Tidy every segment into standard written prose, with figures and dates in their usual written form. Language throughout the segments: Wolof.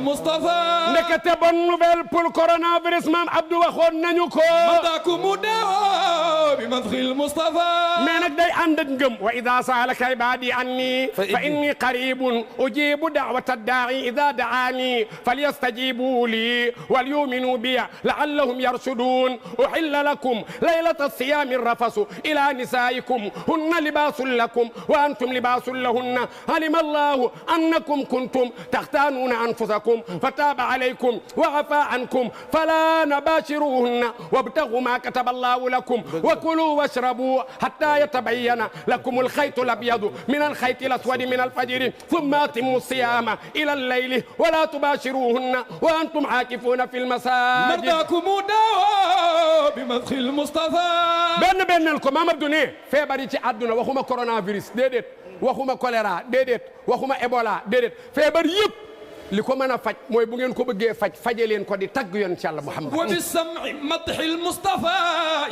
المصطفى ndekete bonne nouvelle pour coronavirus Mame Abdou waxoon nañu ko مداكم داوى بمدح المصطفى mais nag day ànd ak ngëm wa ida saalaka ibadi anni fa inni qaribun ujibu da'wata da'i ida da'ani falyastajibu li walyuminu bi la'allahum yarshudun uhilla lakum laylata siyami rafasu ila nisaikum hunna libasun lakum wa antum libasun lahunna alima allahu annakum kuntum takhtanuna anfusakum fataba alaykum wa afa ankum fala nabashiruhunna wabtaghu ma kataba allahu lakum wa kulu washrabu hatta yatabayyana lakum الخيط الأبيض من الخيط الأسود من الفجر ثم أتموا الصيام إلى الليل ولا تباشروهن وأنتم عاكفون في المساجد مرضاكم داوى بمدح المصطفى benn لكم Mame Abdou ne feebar yi ci àdduna waxuma coronavirus déedéet waxuma choléra déedéet waxuma Ebola déedéet feebar yëpp li ko mën a faj mooy bu ngeen ko bëggee faj faje leen ko di tagg yoon ci Yàlla Muhammad wa bi sam'i madh al Mustafa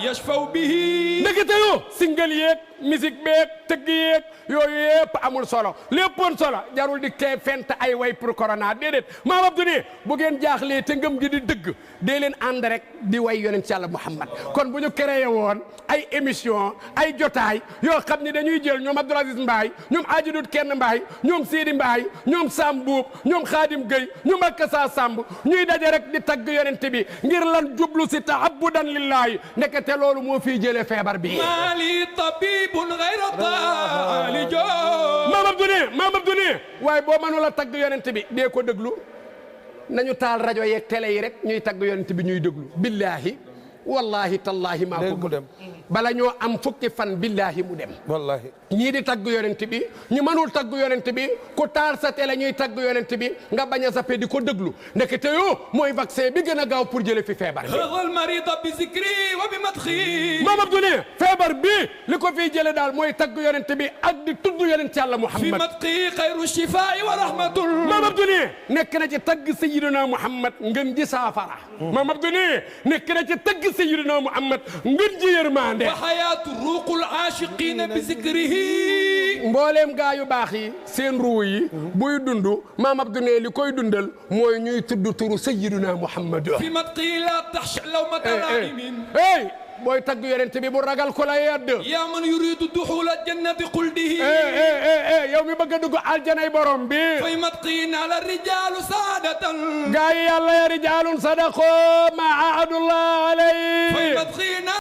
yashfaw bihi ndekete yoo single yeeg musique beeg tëgg yeeg yooyu yëpp amul solo léppoon solo jarul di kee fent ay way pour corona déedéet Mame Abdou ne bu ngeen jaaxlee te ngëm gi di dëgg dee leen ànd rek di way yonent ci Yàlla Muhammad kon bu ñu créé woon ay émission ay jotaay yoo xam ne dañuy jël ñoom Abdoul Aziz Mbaye ñoom Adjidut Kenn Mbaye ñoom Sidi Mbaye ñoom Sam Boub ñoom Khadim Gueye ñu makka saa Samb ñuy daje rek di tagg yonent bi ngir lan jublu si ta'abbudan lillahi ndekete loolu moo fiy jëlee feebar bi mali tabibun ghayra ta'alij Mame Abdou ne waaye boo mënula tagg yonent bi dee ko déglu nañu taal rajo yeeg télé yi rek ñuy tagg yonent bi ñuy déglu billahi wallahi tallahi maa ko dem bala ñoo am fukki fan billahi mu dem wallahi ñii di tagg yonent bi ñu mënul tagg yonent bi ku taal sa télé ñuy tagg yonent bi nga bañ a zappé di ko déglu ndekete yoo mooy vaccin bi gën a gaaw pour jële fi feebar bi al marid bi zikri wa bi madhi Mame Abdou ne feebar bi li ko fiy jële daal mooy tagg yonent bi ak di tudd yonent Yàlla Muhammad fi madhi khayru shifaa wa rahmatul Mame Abdou ne nekk na ci tagg sayyidina Muhammad ngën ji saafara Mame Abdou ne nekk na ci tagg sayyidina Muhammad ngën ji yërmande wa hayatu ruqul aashiqin bi zikrihi mbooleem gaa yu baax yi seen ruu yi buy dund Mame Abdou ne li koy dundal mooy ñuy tudd turu sayyidina Muhammad fi madhi la takhsha lawmata la'imin booy tagg yonent bi bu ragal ko la yedd ya man yuridu dukhul jannati quldihi yow mi bëgg a dugg aljanay borom bi fi madhi ala rijalu saadatan gaa yi Yàlla ya rijaalun sadaqo ma ahadullah alayhi